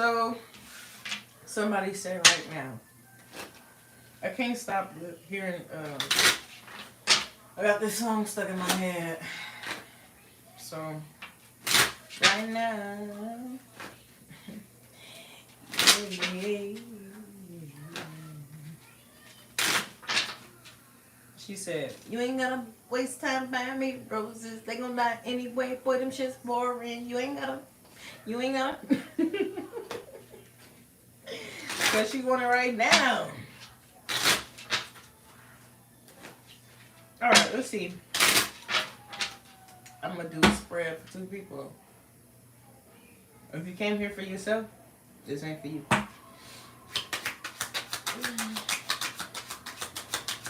So, somebody said right now, I can't stop hearing, I got this song stuck in my head. So, right now, yeah. She said, you ain't gonna waste time buying me roses. They gonna die anyway. Boy, them shit's boring. You ain't gonna. Because she want it right now. Alright, let's see. I'm gonna do a spread for 2 people. If you came here for yourself, this ain't for you.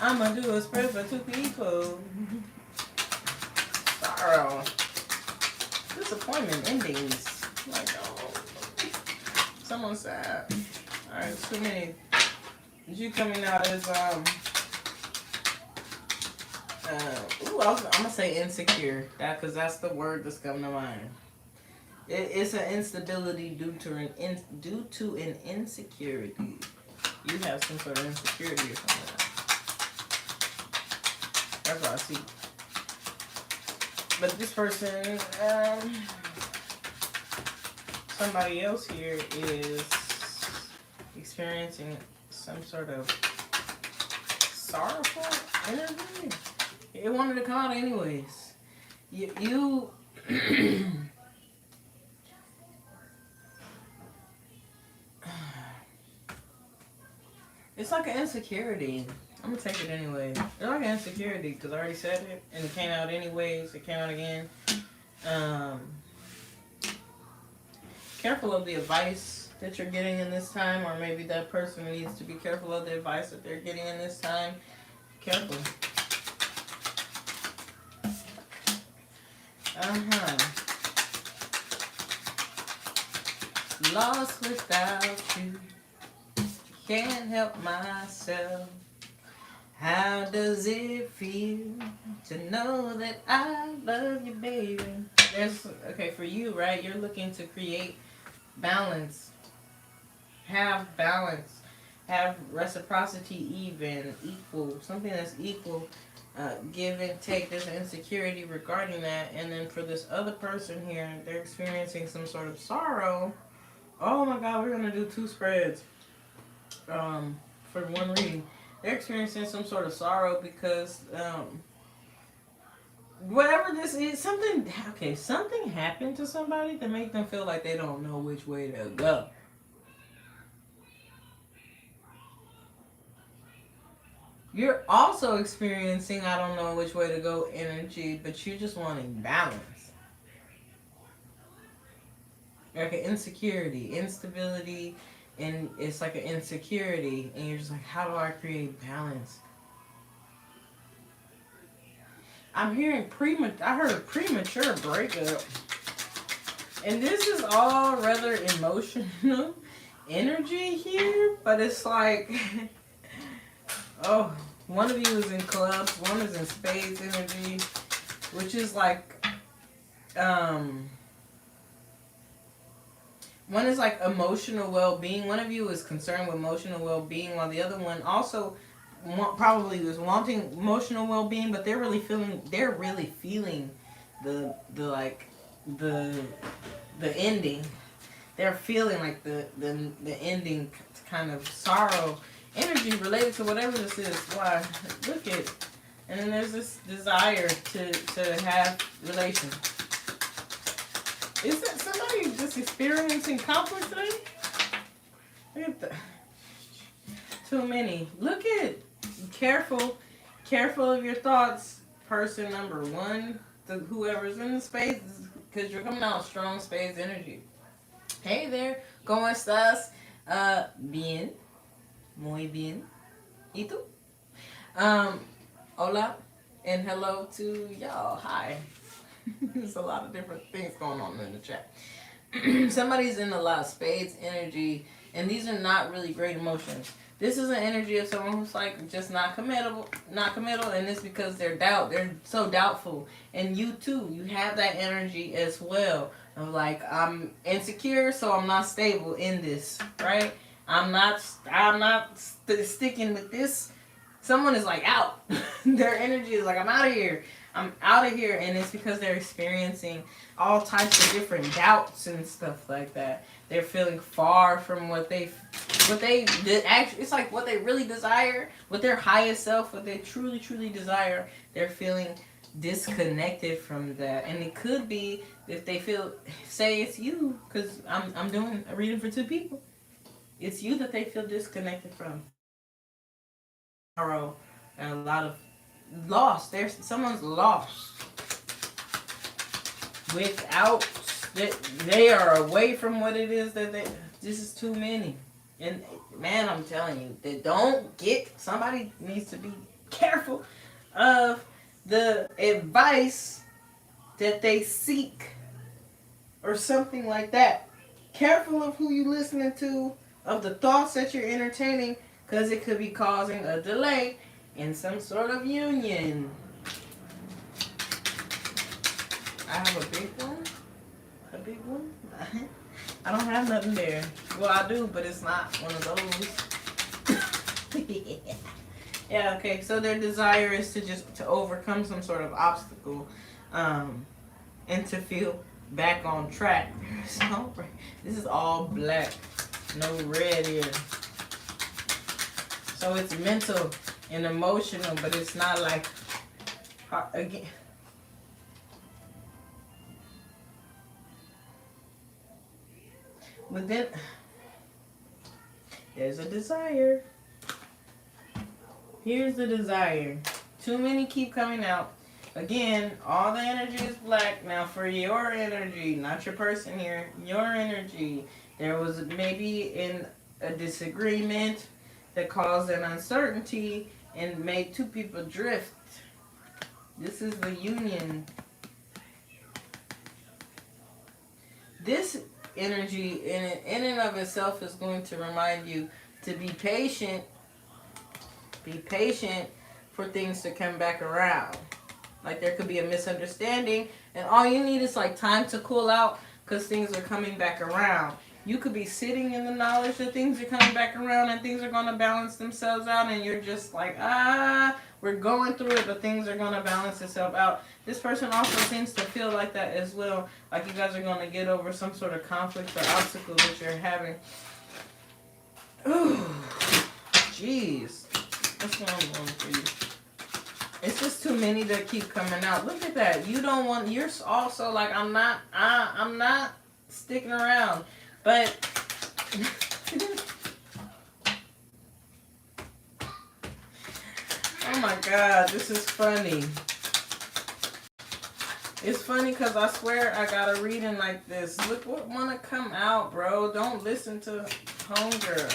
I'm gonna do a spread for 2 people. Sorrow. Disappointment endings. Like, oh. Someone's sad. Alright, too many. You coming out as, I'm gonna say insecure. Because that's the word that's coming to mind. It's an instability due to an insecurity. You have some sort of insecurity or something. That's what I see. But this person, somebody else here is experiencing some sort of sorrowful energy. It wanted to come out anyways. You it's like an insecurity. I'm gonna take it anyway. It's like an insecurity because I already said it and it came out anyways. It came out again. Careful of the advice that you're getting in this time, or maybe that person needs to be careful of the advice that they're getting in this time. Careful. Lost without you. Can't help myself. How does it feel to know that I love you, baby? Okay, for you, right? You're looking to create balance. Have balance. Have reciprocity, even, equal. Something that's equal. Give and take. There's an insecurity regarding that. And then for this other person here, they're experiencing some sort of sorrow. Oh my God, we're going to do 2 spreads for one reading. They're experiencing some sort of sorrow because whatever this is, something happened to somebody to make them feel like they don't know which way to go. You're also experiencing I don't know which way to go energy, but you're just wanting balance. Like an insecurity, instability, and it's like an insecurity, and you're just like, how do I create balance? I'm hearing I heard a premature breakup. And this is all rather emotional energy here, but it's like, oh, one of you is in clubs, one is in spades energy, which is like, one is like emotional well-being. One of you is concerned with emotional well-being, while the other one also probably was wanting emotional well-being, but they're really feeling the ending. They're feeling like the ending kind of sorrow energy related to whatever this is. Why? Look at, and then there's this desire to have relations. Is that somebody just experiencing conflict today? Look at the too many. Look at careful of your thoughts, person number 1, whoever's in the space, because you're coming out strong space energy. Hey there, ¿cómo estás? Bien, muy bien. ¿Y tú? Hola, and hello to y'all. Hi. There's a lot of different things going on in the chat. Somebody's in a lot of spades energy, and these are not really great emotions. This is an energy of someone who's like just not committal, and it's because they're so doubtful. And you too, you have that energy as well. of like, I'm insecure, so I'm not stable in this, right? I'm not sticking with this. Someone is like out. Their energy is like, I'm out of here. I'm out of here, and it's because they're experiencing all types of different doubts and stuff like that. They're feeling far from what they did. Actually, it's like what they really desire, what their highest self, what they truly, truly desire. They're feeling disconnected from that, and it could be if they feel, say it's you, because I'm doing a reading for two people. It's you that they feel disconnected from. Sorrow and a lot of loss. There's someone's lost without that they are away from what it is that they. This is too many, and man, I'm telling you, they don't get. Somebody needs to be careful of the advice that they seek or something like that. Careful of who you listening to, of the thoughts that you're entertaining, because it could be causing a delay in some sort of union. I have a big one. A big one? I don't have nothing there. Well, I do, but it's not one of those. Yeah, okay. So their desire is to overcome some sort of obstacle, and to feel back on track. So, this is all black, no red here. So it's mental and emotional, but it's not like, again. But then there's a desire. Here's the desire. Too many keep coming out. Again, all the energy is black. Now for your energy, not your person here, your energy, there was maybe in a disagreement that caused an uncertainty and made two people drift. This is the union. This energy in and of itself is going to remind you to be patient. Be patient for things to come back around. Like there could be a misunderstanding, and all you need is like time to cool out because things are coming back around. You could be sitting in the knowledge that things are coming back around and things are going to balance themselves out, and you're just like, we're going through it, but things are going to balance itself out. This person also seems to feel like that as well, like you guys are going to get over some sort of conflict or obstacle that you're having. Ooh, jeez. What's going on for you? It's just too many that keep coming out. Look at that. You don't want, you're also like, I'm not sticking around. But oh my God, this is funny. It's funny because I swear I got a reading like this. Look what wanna come out, bro. Don't listen to homegirl.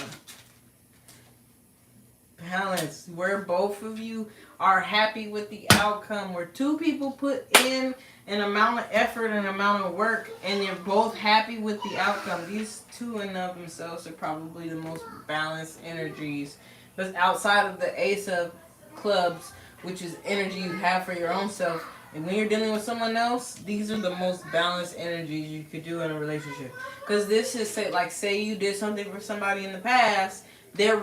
Balance, where both of you are happy with the outcome, where two people put in an amount of effort and amount of work and they're both happy with the outcome. These two in and of themselves are probably the most balanced energies. But outside of the Ace of Clubs, which is energy you have for your own self, and when you're dealing with someone else, these are the most balanced energies you could do in a relationship. Because this is, say you did something for somebody in the past, they're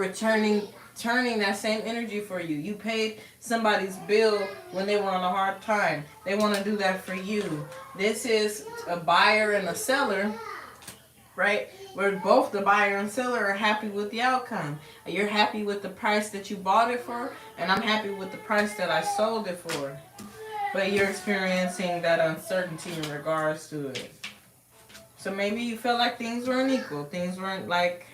turning that same energy for you. You paid somebody's bill when they were on a hard time. They want to do that for you. This is a buyer and a seller, right? Where both the buyer and seller are happy with the outcome. You're happy with the price that you bought it for, and I'm happy with the price that I sold it for. But you're experiencing that uncertainty in regards to it. So maybe you felt like things weren't equal. Things weren't like...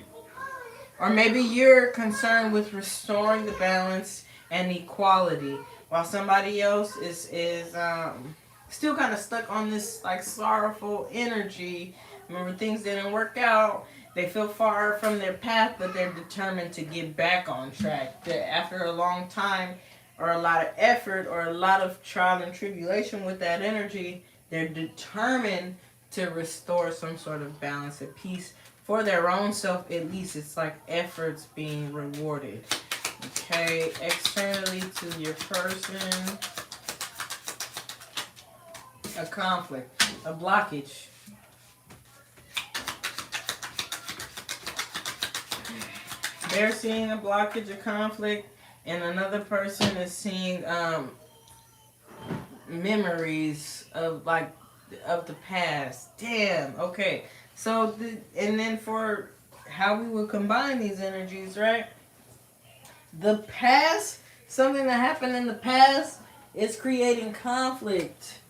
Or maybe you're concerned with restoring the balance and equality, while somebody else is still kind of stuck on this like sorrowful energy. Remember, things didn't work out. They feel far from their path, but they're determined to get back on track. That after a long time, or a lot of effort, or a lot of trial and tribulation with that energy, they're determined to restore some sort of balance and peace. For their own self, at least, it's like efforts being rewarded. Okay, externally to your person, a conflict, a blockage. they're seeing a blockage of conflict, and another person is seeing memories of the past. Damn. Okay. So and then for how we would combine these energies, right? The past, something that happened in the past, is creating conflict.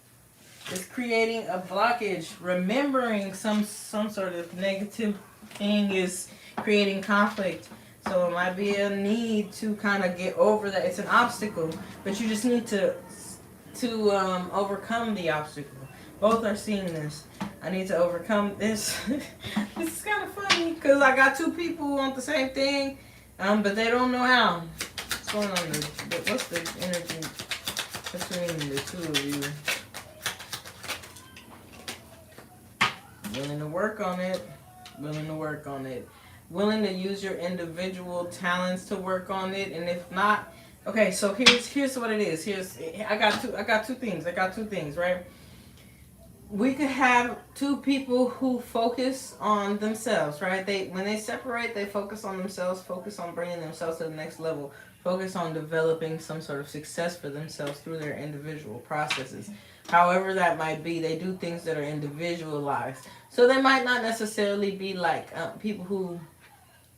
It's creating a blockage. Remembering some sort of negative thing is creating conflict. So it might be a need to kind of get over that. It's an obstacle, but you just need to overcome the obstacle. Both are seeing this. I need to overcome this. This is kind of funny because I got two people who want the same thing, but they don't know how. What's going on? What's the energy between the two of you? Willing to work on it. Willing to work on it. Willing to use your individual talents to work on it, and if not, okay. So here's what it is. I got two things, right? We could have two people who focus on themselves, right? When they separate, they focus on themselves, focus on bringing themselves to the next level, focus on developing some sort of success for themselves through their individual processes. However that might be, they do things that are individualized. So they might not necessarily be like people who,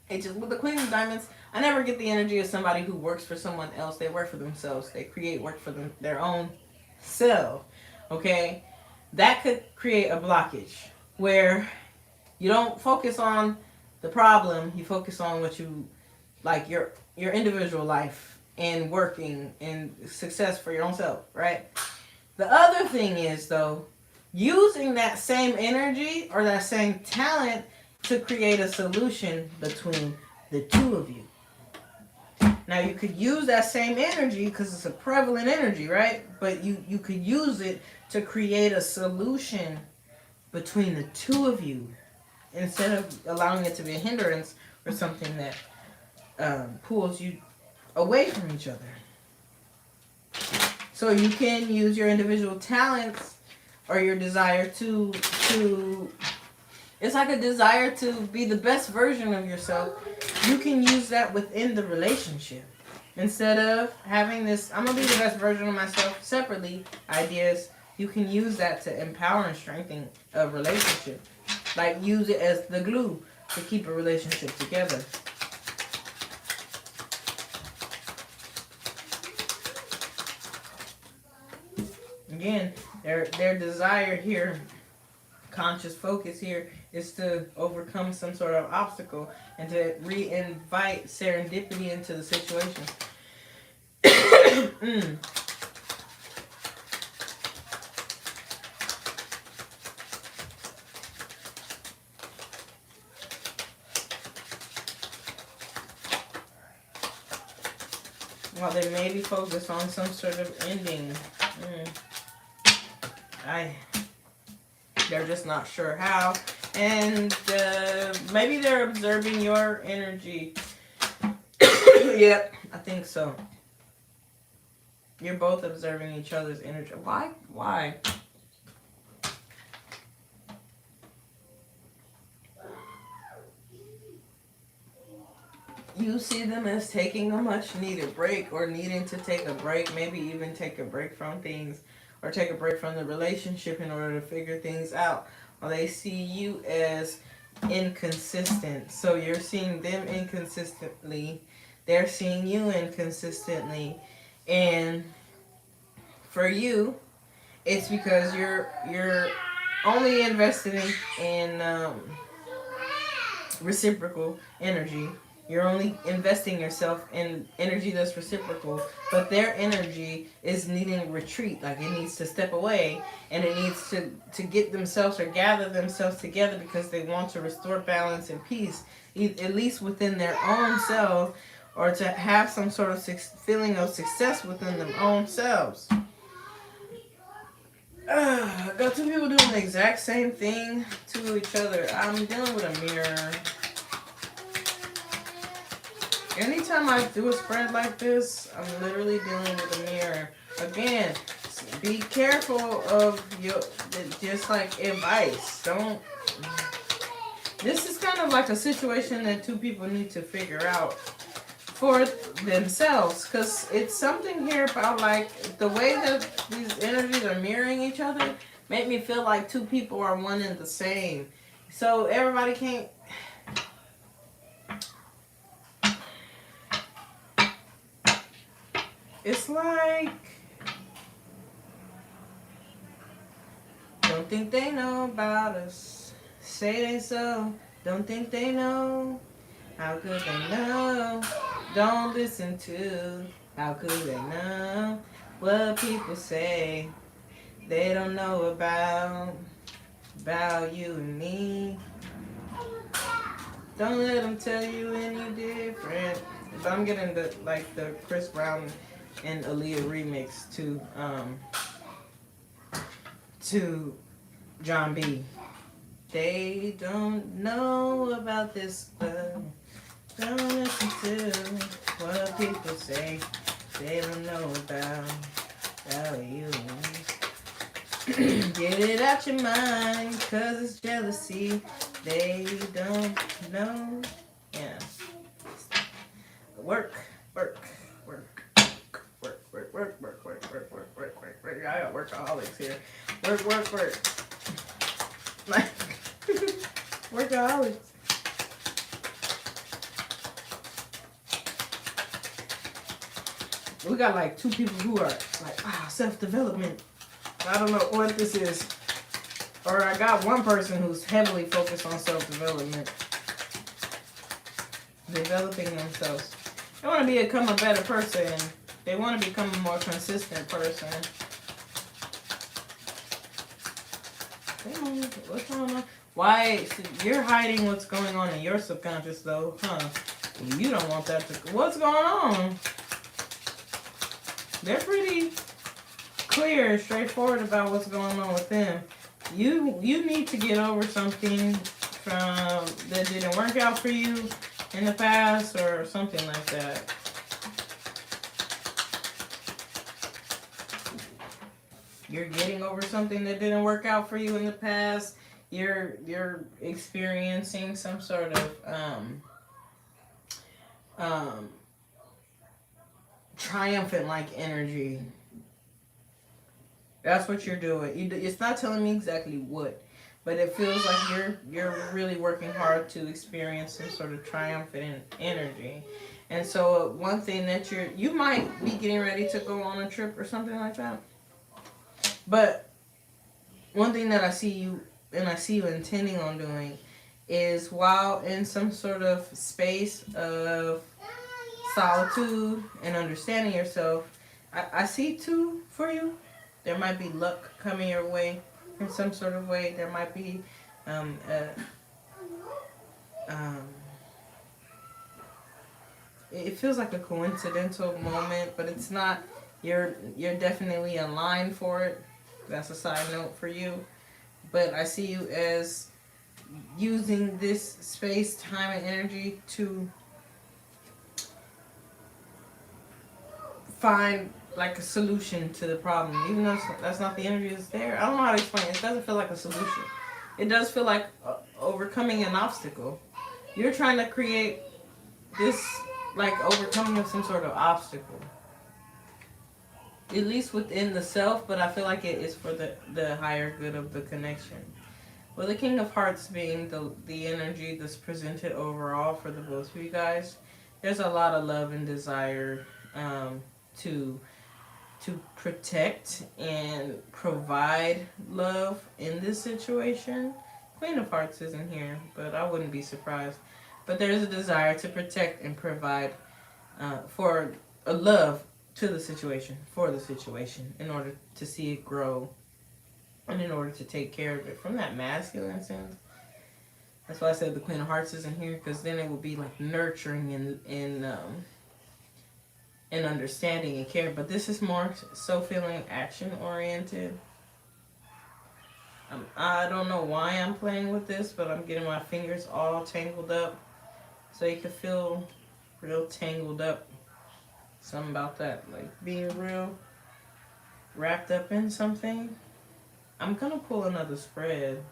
it's just with the Queen of Diamonds, I never get the energy of somebody who works for someone else. They work for themselves. They create work for their own self, okay? That could create a blockage where you don't focus on the problem, you focus on what you like, your individual life and working and success for your own self, right? The other thing is, though, using that same energy or that same talent to create a solution between the two of you. Now, you could use that same energy because it's a prevalent energy, right? But you could use it to create a solution between the two of you instead of allowing it to be a hindrance or something that pulls you away from each other. So you can use your individual talents or your desire to it's like a desire to be the best version of yourself. You can use that within the relationship. Instead of having this, I'm going to be the best version of myself separately, ideas, you can use that to empower and strengthen a relationship. Like use it as the glue to keep a relationship together. Again, their desire here, conscious focus here, is to overcome some sort of obstacle and to re-invite serendipity into the situation. While they may be focused on some sort of ending, they're just not sure how. And maybe they're observing your energy. Yep, I think so. You're both observing each other's energy. Why? You see them as taking a much needed break or needing to take a break, maybe even take a break from things or take a break from the relationship in order to figure things out. Or they see you as inconsistent. So you're seeing them inconsistently. They're seeing you inconsistently. And for you, it's because you're only investing in reciprocal energy. You're only investing yourself in energy that's reciprocal, but their energy is needing retreat, like it needs to step away, and it needs to get themselves or gather themselves together because they want to restore balance and peace, at least within their own self, or to have some sort of feeling of success within their own selves. I got two people doing the exact same thing to each other. I'm dealing with a mirror. Anytime I do a spread like this, I'm literally dealing with a mirror. Again, be careful of your, just like advice. This is kind of like a situation that two people need to figure out for themselves, because it's something here about like the way that these energies are mirroring each other make me feel like two people are one and the same. So everybody can't. It's like, don't think they know about us. Say they so. Don't think they know. How could they know? Don't listen to. How could they know what people say? They don't know about you and me. Don't let them tell you any different. But I'm getting the like the Chris Brown and Aaliyah remix to John B. They don't know about this love. Don't listen to what people say. They don't know about you. Get it out your mind, cause it's jealousy. They don't know. Yeah. Work, work, work, work, work, work, work, work, work, work, work, work, work. I got workaholics here. Work, work, work. Like workaholics. We got like two people who are like, self-development. I don't know what this is. Or I got one person who's heavily focused on self-development. Developing themselves. They want to become a better person. They want to become a more consistent person. What's going on? Why? You're hiding what's going on in your subconscious though, huh? You don't want that to... What's going on? They're pretty clear, straightforward about what's going on with them. You need to get over something from that didn't work out for you in the past or something like that. You're getting over something that didn't work out for you in the past. You're experiencing some sort of triumphant like energy. That's what you're doing. It's not telling me exactly what, but it feels like you're really working hard to experience some sort of triumphant energy. And so one thing that you might be getting ready to go on a trip or something like that. But one thing that I see you intending on doing is while in some sort of space of solitude and understanding yourself, I see two for you. There might be luck coming your way in some sort of way. There might be um, um, it feels like a coincidental moment, but it's not. You're definitely in line for it. That's a side note for you. But I see you as using this space, time, and energy to find like a solution to the problem, even though that's not the energy that's there. I don't know how to explain it. It doesn't feel like a solution. It does feel like overcoming an obstacle. You're trying to create this like overcoming of some sort of obstacle, at least within the self. But I feel like it is for the higher good of the connection. Well, the King of Hearts being the energy that's presented overall for the both of you guys, there's a lot of love and desire to protect and provide love in this situation. Queen of Hearts isn't here, but I wouldn't be surprised. But there's a desire to protect and provide for a love to the situation, for the situation, in order to see it grow and in order to take care of it from that masculine sense. That's why I said the Queen of Hearts isn't here, because then it will be like nurturing and understanding and care. But this is more so feeling action oriented. I don't know why I'm playing with this, but I'm getting my fingers all tangled up. So you can feel real tangled up. Something about that, like being real wrapped up in something. I'm gonna pull another spread,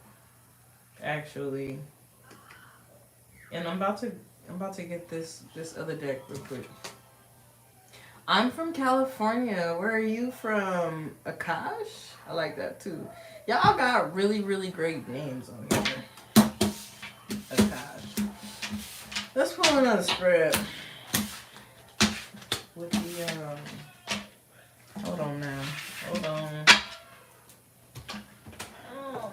actually. And I'm about to get this other deck real quick. I'm from California. Where are you from? Akash? I like that too. Y'all got really, really great names on here. Akash. Let's pull another spread. With the hold on now. Hold on. Oh,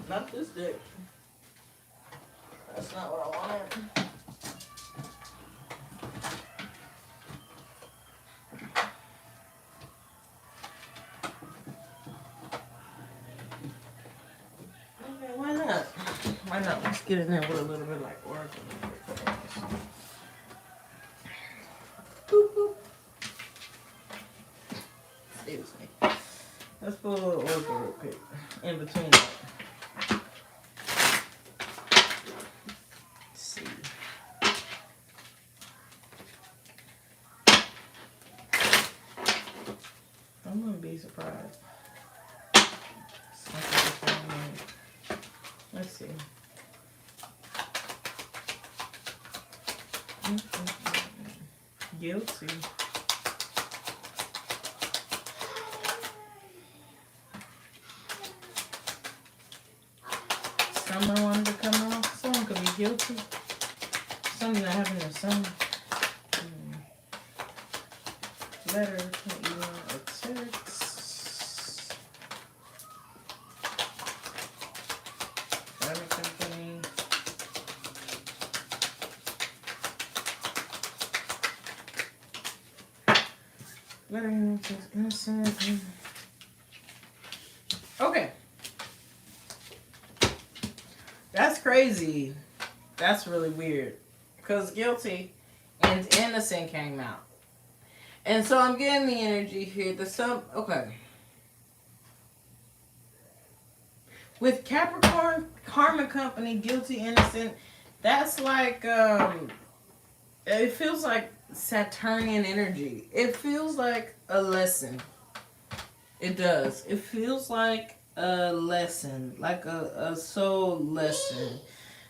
not this deck. That's not what I wanted. Okay, why not? Why not? Let's get in there with a little bit like Oracle. Boop, boop. Excuse me. Let's put a little Oracle real quick in between that. Let's see. I'm gonna be surprised. Let's see. Guilty. Someone wanted to come out. Someone could be guilty. Something not having a son. Letter, email, or text. Private company. Letter, email, text, innocent. Okay. That's crazy. That's really weird. Because guilty and innocent came out. And so I'm getting the energy here. Okay. With Capricorn, Karma Company, guilty, innocent, that's like, it feels like Saturnian energy. It feels like a lesson. It does. It feels like a lesson, like a soul lesson.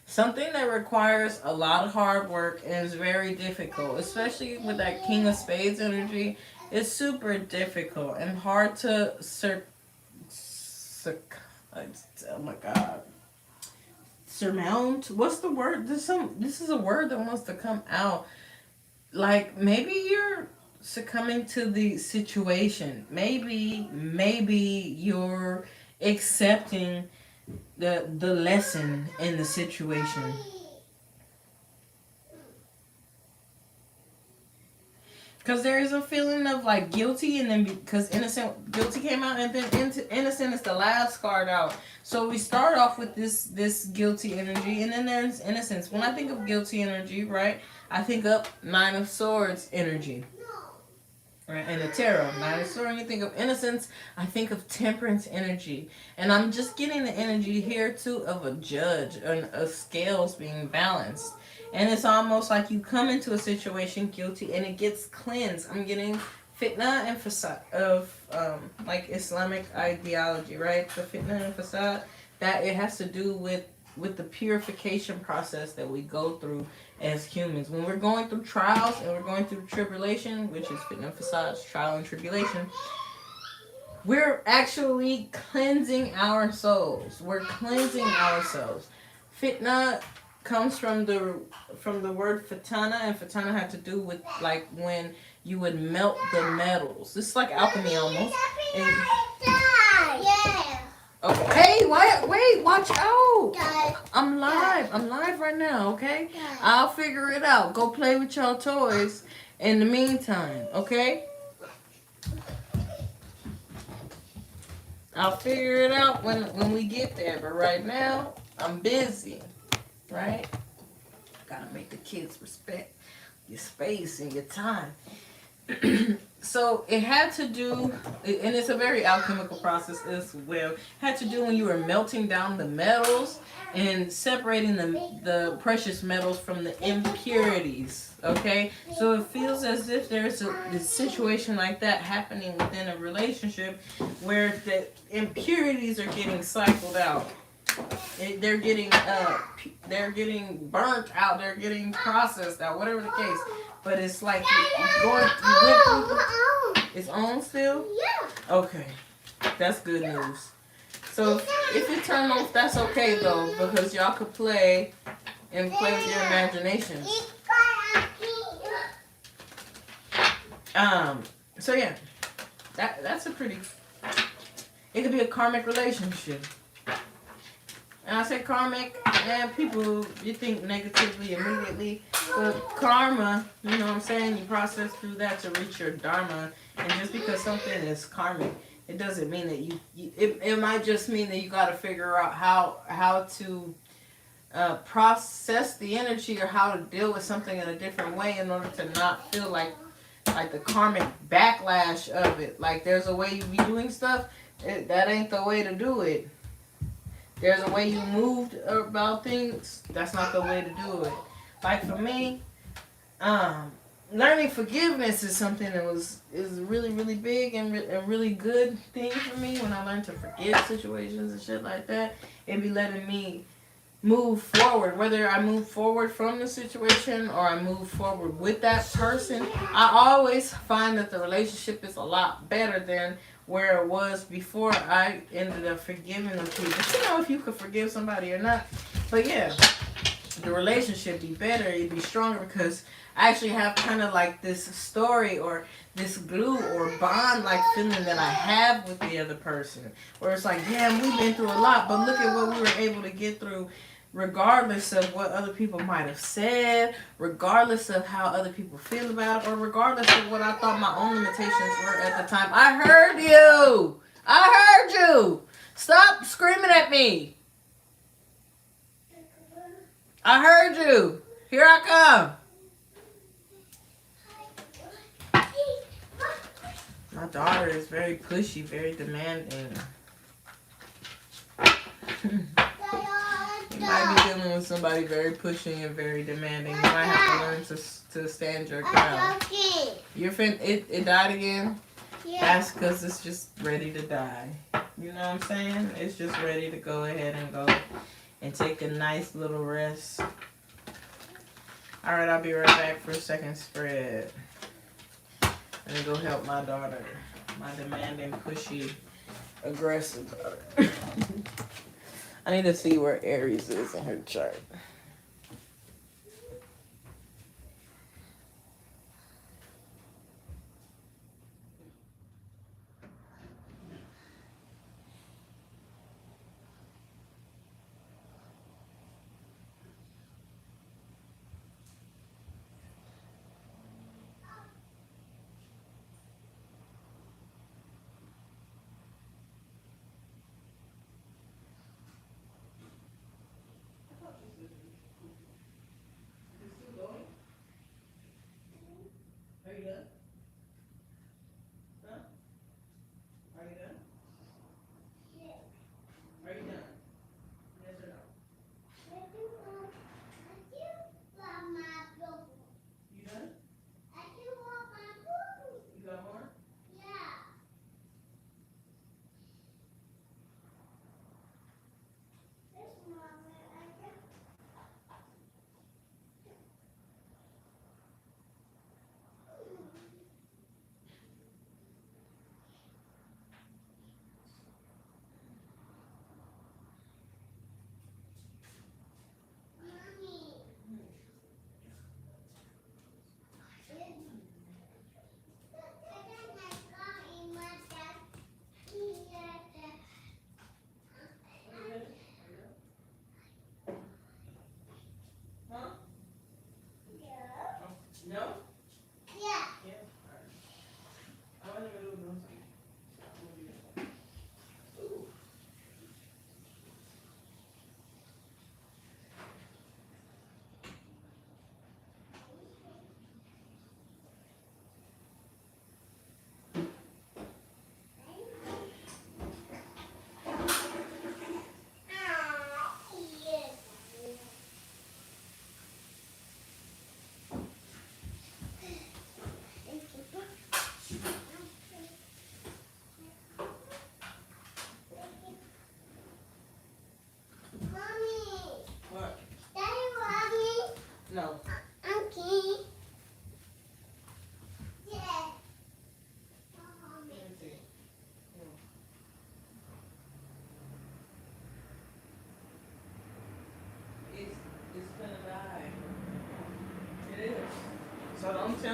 Something that requires a lot of hard work and is very difficult, especially with that King of Spades energy. It's super difficult and hard to oh my God. Surmount? What's the word? This is a word that wants to come out. Like maybe you're succumbing to the situation. Maybe you're accepting the lesson in the situation. Because there is a feeling of like guilty, and then because guilty came out, and then innocent is the last card out. So we start off with this guilty energy, and then there's innocence. When I think of guilty energy, right, I think of Nine of Swords energy. Right, and the tarot, Nine of Swords. When you think of innocence, I think of temperance energy, and I'm just getting the energy here too of a judge and of scales being balanced. And it's almost like you come into a situation guilty and it gets cleansed. I'm getting fitna and fasad of like Islamic ideology, right? The fitna and fasad, that it has to do with the purification process that we go through as humans. When we're going through trials and we're going through tribulation, which is fitna and fasad, trial and tribulation, we're actually cleansing our souls. We're cleansing ourselves. Fitna comes from the word fatana, and fatana had to do with like when you would melt the metals. It's like alchemy almost. And, okay, wait, watch out. I'm live right now, okay? I'll figure it out. Go play with your toys in the meantime, okay? I'll figure it out when we get there, but right now I'm busy. Right? Gotta make the kids respect your space and your time. So it had to do, and it's a very alchemical process as well. It had to do when you were melting down the metals and separating the precious metals from the impurities. Okay, so it feels as if there's a situation like that happening within a relationship where the impurities are getting cycled out. They're getting burnt out. They're getting processed out. Whatever the case, but it's like you went through its own still. Yeah. Okay, that's good news. So if it turned off, that's okay though, because y'all could play and play with your imaginations. So yeah, that's a pretty. It could be a karmic relationship. And I say karmic, and people, you think negatively immediately. But karma, you know what I'm saying? You process through that to reach your dharma. And just because something is karmic, it doesn't mean that it might just mean that you got to figure out how to process the energy or how to deal with something in a different way in order to not feel like the karmic backlash of it. Like there's a way you be doing stuff, that ain't the way to do it. There's a way you moved about things. That's not the way to do it. Like for me, learning forgiveness is something that is really really big and a really good thing for me. When I learned to forgive situations and shit like that, it be letting me move forward. Whether I move forward from the situation or I move forward with that person, I always find that the relationship is a lot better than where it was before I ended up forgiving them people. But you know if you could forgive somebody or not. But yeah, the relationship be better, it'd be stronger because I actually have kind of like this story or this glue or bond like feeling that I have with the other person. Where it's like, damn, we've been through a lot, but look at what we were able to get through regardless of what other people might have said, regardless of how other people feel about it, or regardless of what I thought my own limitations were at the time. I heard you! I heard you! Stop screaming at me! I heard you! Here I come! My daughter is very pushy, very demanding. You might be dealing with somebody very pushing and very demanding. You might have to learn to stand your ground. It died again? Yeah. That's because it's just ready to die. You know what I'm saying? It's just ready to go ahead and go and take a nice little rest. Alright, I'll be right back for a second spread. I'm gonna go help my daughter. My demanding, pushy, aggressive daughter. I need to see where Aries is in her chart. Are you done? Huh? Are you done? Are you done? Yes or no? You done? You got more?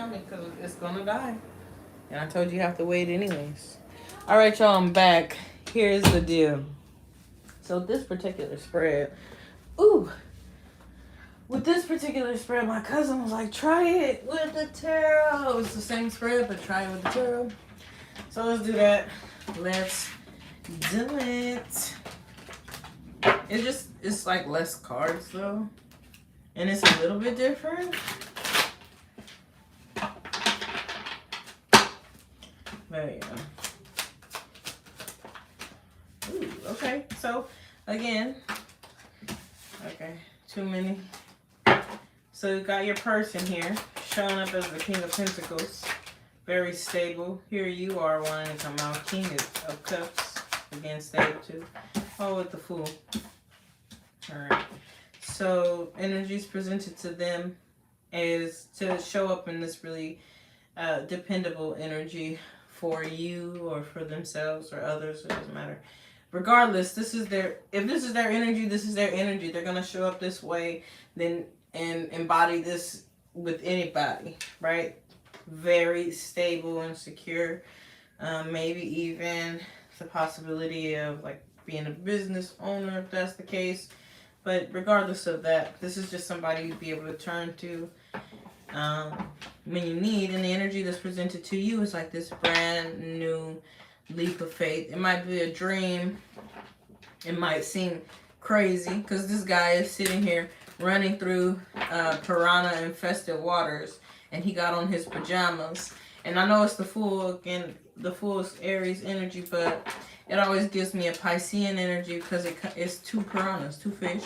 around it because it's gonna die. And I told you you have to wait anyways. All right, y'all, I'm back. Here's the deal. So this particular spread, ooh, with this particular spread, my cousin was like, try it with the tarot. It's the same spread, but try it with the tarot. So let's do that. Let's do it. It's like less cards though. And it's a little bit different. But yeah. Ooh, okay. So again, okay, too many. So you got your person here showing up as the King of Pentacles. Very stable. Here you are wanting to come out. King of Cups. Again, stable too. Oh, with the Fool. Alright. So energies presented to them is to show up in this really dependable energy for you or for themselves or others. It doesn't matter. Regardless, if this is their energy, this is their energy. They're going to show up this way then and embody this with anybody, right? Very stable and secure. Maybe even the possibility of like being a business owner if that's the case. But regardless of that, this is just somebody you'd be able to turn to when you need. And the energy that's presented to you is like this brand new leap of faith. It might be a dream. It might seem crazy because this guy is sitting here running through piranha infested waters and he got on his pajamas. And I know it's the Fool, again, the Fool's Aries energy, but it always gives me a Piscean energy because it's two piranhas, two fish.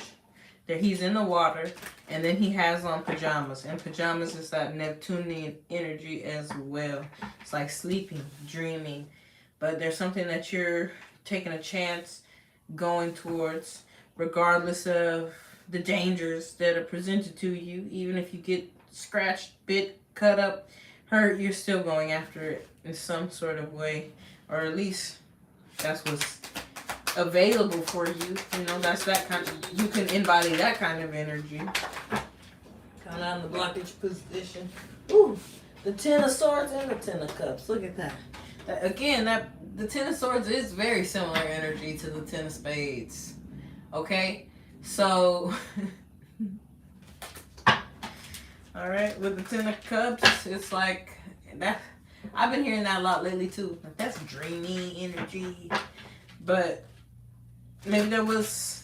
That he's in the water and then he has on pajamas. And pajamas is that Neptunian energy as well. It's like sleeping, dreaming. But there's something that you're taking a chance going towards, regardless of the dangers that are presented to you. Even if you get scratched, bit, cut up, hurt, you're still going after it in some sort of way. Or at least that's what's available for you. You know, that's that kind of, you can embody that kind of energy. Come out in the blockage position. Ooh, the Ten of Swords and the Ten of Cups. Look at that. The Ten of Swords is very similar energy to the Ten of Spades. Okay? So, alright, with the Ten of Cups, it's like, that. I've been hearing that a lot lately too. Like, that's dreamy energy. But, maybe there was,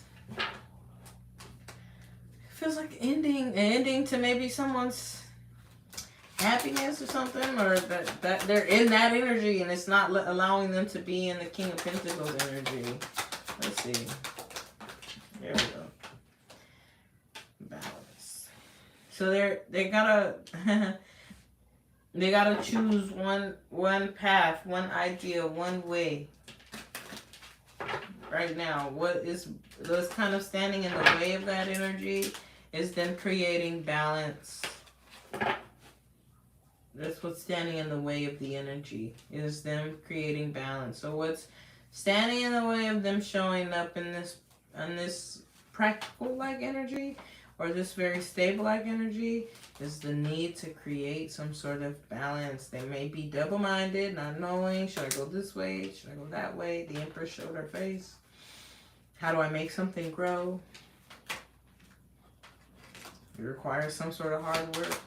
feels like an ending to maybe someone's happiness or something, or that they're in that energy and it's not allowing them to be in the King of Pentacles energy. Let's see. There we go. Balance. So they gotta they gotta choose one path, one idea, one way. Right now, what's kind of standing in the way of that energy is them creating balance. That's what's standing in the way of the energy, is them creating balance. So what's standing in the way of them showing up in this practical like energy or this very stable like energy is the need to create some sort of balance. They may be double-minded, not knowing, should I go this way, should I go that way? The Empress showed her face. How do I make something grow? It requires some sort of hard work.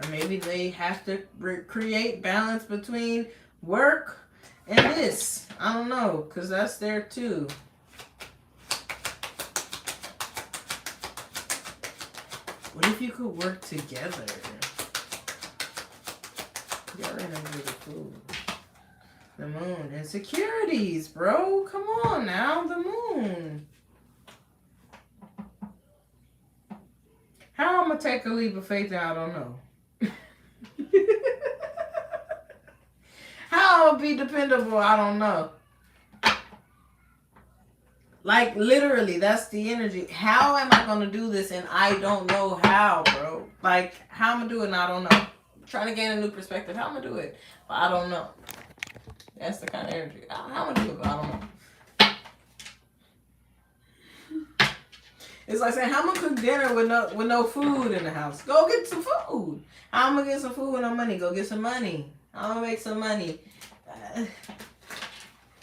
Or maybe they have to create balance between work and this. I don't know, because that's there too. What if you could work together? Your energy is cool. The Moon. Insecurities, bro. Come on now. The Moon. How I'm going to take a leap of faith, I don't know. How I'm going to be dependable, I don't know. Like, literally, that's the energy. How am I going to do this and I don't know how, bro? Like, how I'm going to do it and I don't know. I'm trying to gain a new perspective. How I'm going to do it, but I don't know. That's the kind of energy. How am I going to do it, but I don't know. It's like saying, how am I cook dinner with no food in the house? Go get some food. How am I get some food with no money? Go get some money. I'm gonna make some money.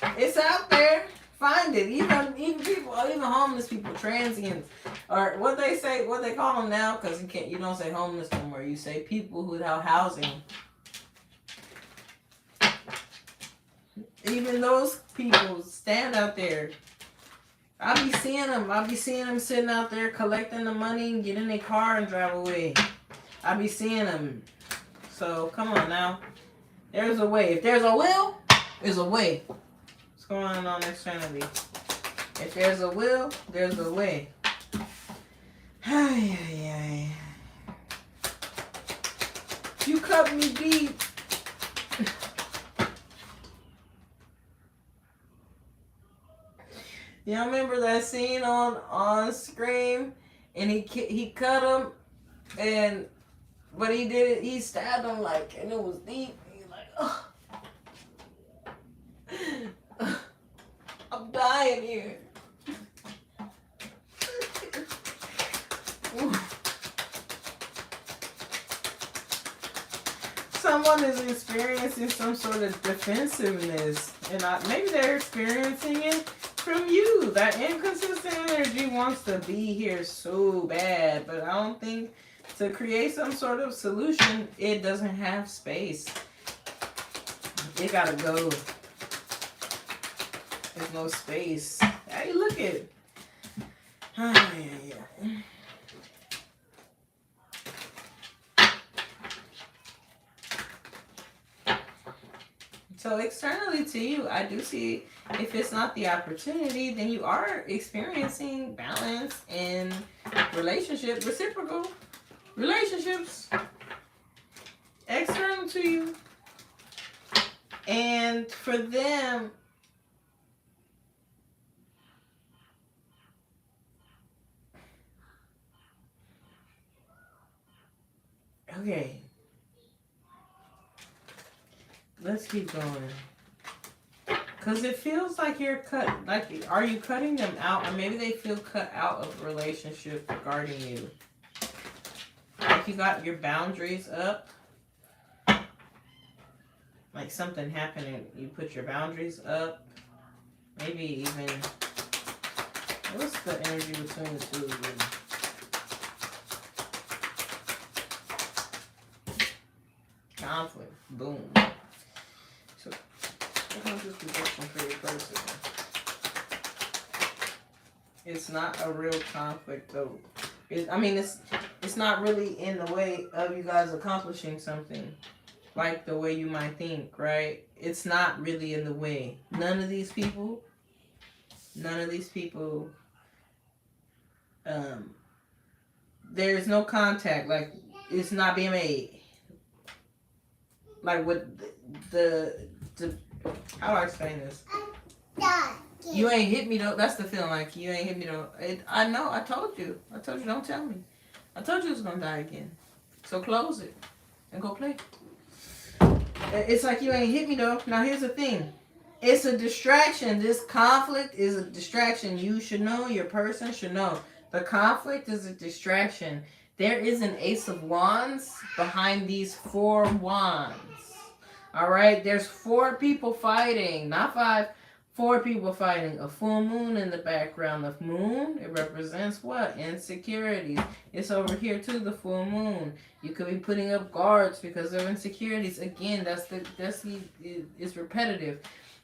It's out there. Find it. Even people, even homeless people, transients, or what they call them now, because you don't say homeless no more. You say people without housing. Even those people stand out there. I be seeing them sitting out there collecting the money and get in their car and drive away. I be seeing them. So come on now. There's a way. If there's a will, there's a way. What's going on externally? If there's a will, there's a way. You cut me deep. Y'all remember that scene on Scream, and he cut him, but he stabbed him and it was deep. And he's like, oh, I'm dying here. Someone is experiencing some sort of defensiveness, and maybe they're experiencing it from you. That inconsistent energy wants to be here so bad, but I don't think to create some sort of solution, it doesn't have space. It gotta go. There's no space. Hey, look it. So externally to you, I do see if it's not the opportunity, then you are experiencing balance in reciprocal relationships external to you. And for them, okay, let's keep going. Because it feels like you're are you cutting them out? Or maybe they feel cut out of a relationship regarding you. Like you got your boundaries up. Like something happened, you put your boundaries up. Maybe even, what's the energy between the two of you? Conflict. Boom. So, what's this protection for your person? It's not a real conflict, though. It's not really in the way of you guys accomplishing something. Like the way you might think, right? It's not really in the way. None of these people, there's no contact. Like, it's not being made. Like, with the how do I explain this? You ain't hit me, though. That's the feeling, like, you ain't hit me, though. I know, I told you, don't tell me. I told you it was gonna die again. So close it and go play. It's like you ain't hit me, though. Now, here's the thing. It's a distraction. This conflict is a distraction. You should know. Your person should know. The conflict is a distraction. There is an Ace of Wands behind these 4 wands. All right? There's 4 people fighting. Not 5. 4 people fighting. A full moon in the background. The moon, it represents what? Insecurities. It's over here too, the full moon. You could be putting up guards because of insecurities. Again, it's repetitive.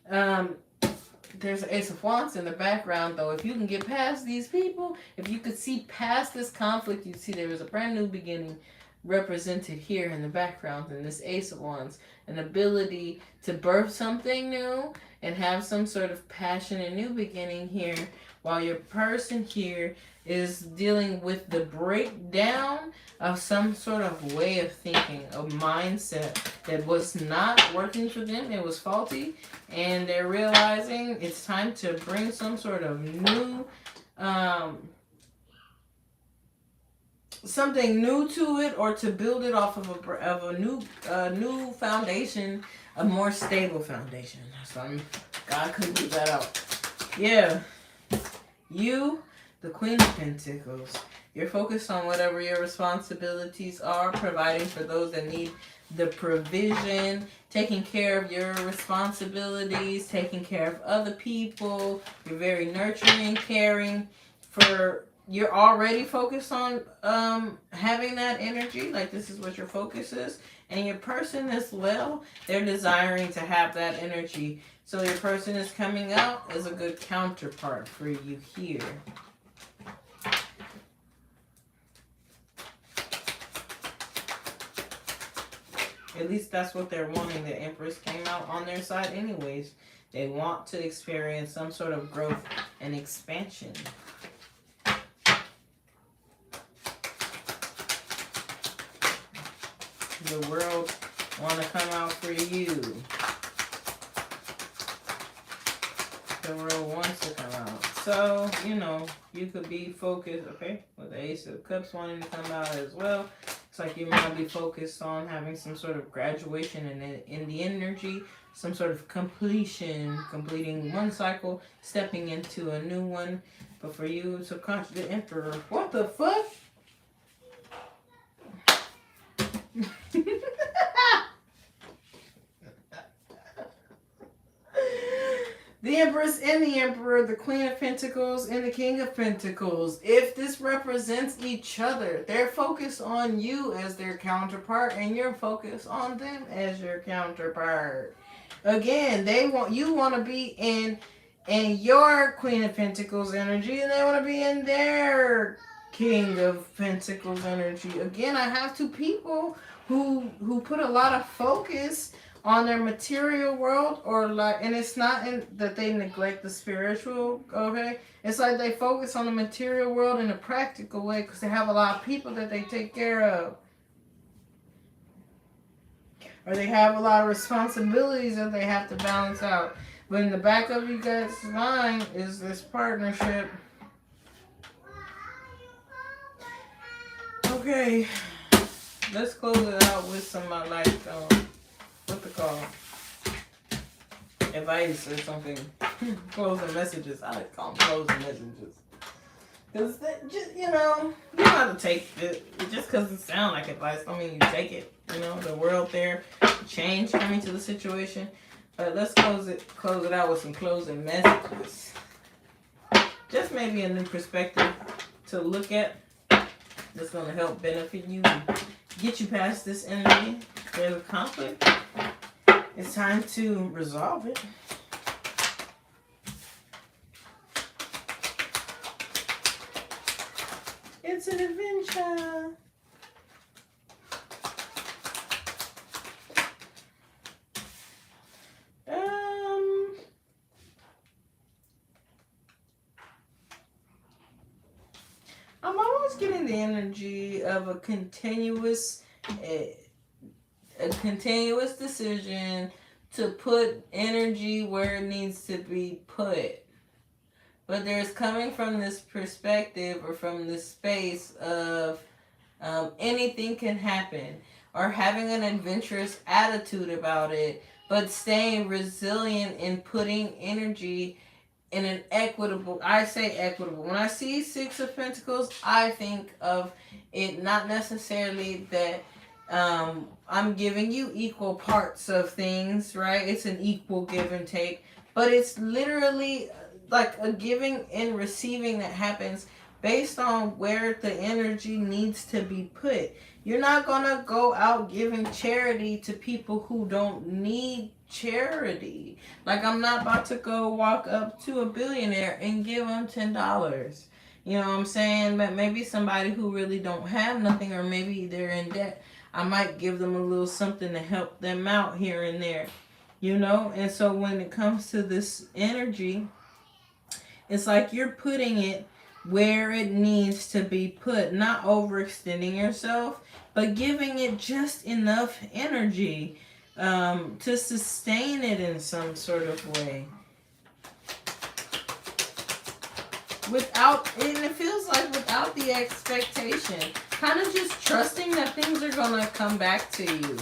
There's an Ace of Wands in the background, though. If you can get past these people, if you could see past this conflict, you'd see there is a brand new beginning represented here in the background in this Ace of Wands. An ability to birth something new and have some sort of passion and new beginning here, while your person here is dealing with the breakdown of some sort of way of thinking, a mindset that was not working for them. It was faulty, and they're realizing it's time to bring some sort of new something new to it, or to build it off of a new foundation, a more stable foundation. So God couldn't leave that out. Yeah, the Queen of Pentacles. You're focused on whatever your responsibilities are, providing for those that need the provision, taking care of your responsibilities, taking care of other people. You're very nurturing, caring for. You're already focused on having that energy, like this is what your focus is. And your person as well, they're desiring to have that energy. So your person is coming out as a good counterpart for you here. At least that's what they're wanting. The Empress came out on their side anyways. They want to experience some sort of growth and expansion. The world want to come out for you. The world wants to come out. So, you know, you could be focused, okay, with the Ace of Cups wanting to come out as well. It's like you might be focused on having some sort of graduation in the energy, some sort of completion, completing one cycle, stepping into a new one. But for you, subconscious, the Emperor, what the fuck? The Empress and the Emperor, the Queen of Pentacles and the King of Pentacles. If this represents each other, they're focused on you as their counterpart and you're focused on them as your counterpart. Again, you want to be in your Queen of Pentacles energy and they want to be in their King of Pentacles energy. Again, I have two people who put a lot of focus on their material world, or like, and it's not in that they neglect the spiritual, okay? It's like they focus on the material world in a practical way because they have a lot of people that they take care of. Or they have a lot of responsibilities that they have to balance out. But in the back of you guys' mind is this partnership. Okay, let's close it out with some what the call? Advice or something. Closing messages. I like to call them closing messages. Because, you don't have to take it. Just because it sounds like advice, don't mean you take it. You know, the world there, change coming to the situation. But let's close it out with some closing messages. Just maybe a new perspective to look at that's going to help benefit you and get you past this energy. There's a conflict. It's time to resolve it. It's an adventure. I'm always getting the energy of a continuous decision to put energy where it needs to be put. But there's coming from this perspective or from this space of anything can happen, or having an adventurous attitude about it, but staying resilient in putting energy in an equitable, I say equitable. When I see Six of Pentacles, I think of it not necessarily that I'm giving you equal parts of things, right? It's an equal give and take, but it's literally like a giving and receiving that happens based on where the energy needs to be put. You're not going to go out giving charity to people who don't need charity. Like, I'm not about to go walk up to a billionaire and give them $10. You know what I'm saying? But maybe somebody who really don't have nothing, or maybe they're in debt, I might give them a little something to help them out here and there. You know? And so when it comes to this energy, it's like you're putting it where it needs to be put, not overextending yourself, but giving it just enough energy to sustain it in some sort of way. And it feels like without the expectation, kind of just trusting that things are going to come back to you.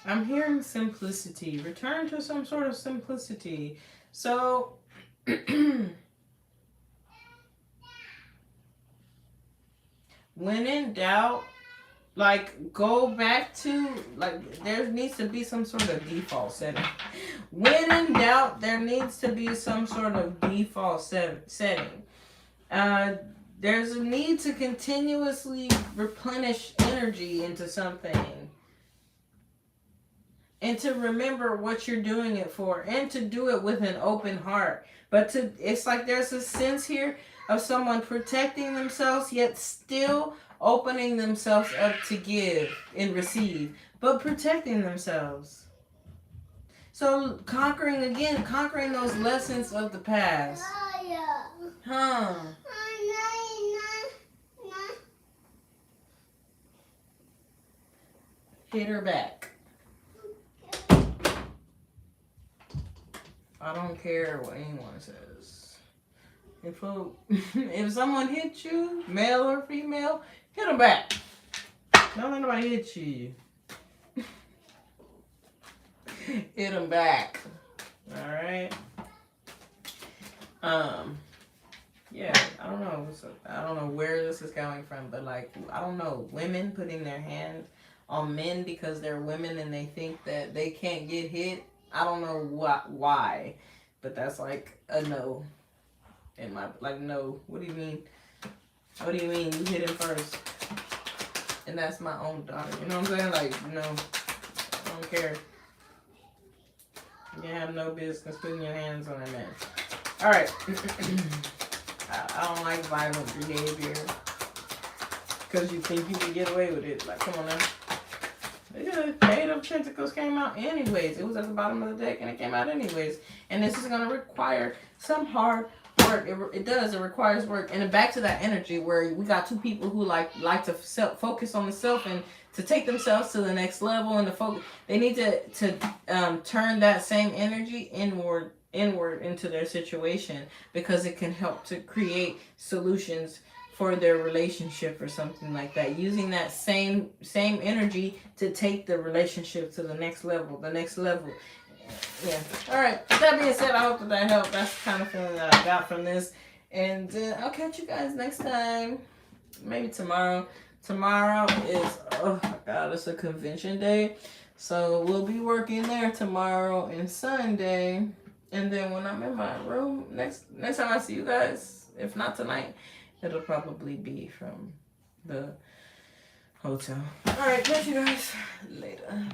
I'm hearing simplicity. Return to some sort of simplicity. So, when in doubt, like go back to like there needs to be some sort of default setting. When in doubt, there needs to be some sort of default setting. There's a need to continuously replenish energy into something, and to remember what you're doing it for, and to do it with an open heart. But it's like there's a sense here of someone protecting themselves yet still opening themselves up to give and receive, but protecting themselves. So conquering those lessons of the past. Huh. Hit her back. I don't care what anyone says. If someone hits you, male or female, hit them back. Don't let nobody hit you. Hit them back. All right. Yeah, I don't know. I don't know where this is coming from, but like, I don't know. Women putting their hand on men because they're women and they think that they can't get hit. I don't know why, but that's like a no. In my no. What do you mean? What do you mean you hit him first? And that's my own daughter. You know what I'm saying? Like, no, I don't care. You have no business putting your hands on a man. All right. I don't like violent behavior because you think you can get away with it. Like, come on now. Yeah, Eight of Pentacles came out anyways. It was at the bottom of the deck and it came out anyways. And this is going to require some hard work. It does. It requires work. And back to that energy where we got two people who like to focus on the self and to take themselves to the next level and to focus. They need to turn that same energy inward into their situation, because it can help to create solutions for their relationship or something like that, using that same energy to take the relationship to the next level. Yeah. All right, with that being said, I hope that helped. That's the kind of feeling that I got from this, and I'll catch you guys next time, maybe tomorrow. Tomorrow is, oh my god, it's a convention day, so we'll be working there tomorrow and Sunday. And then when I'm in my room, next time I see you guys, if not tonight, it'll probably be from the hotel. All right, catch you guys later.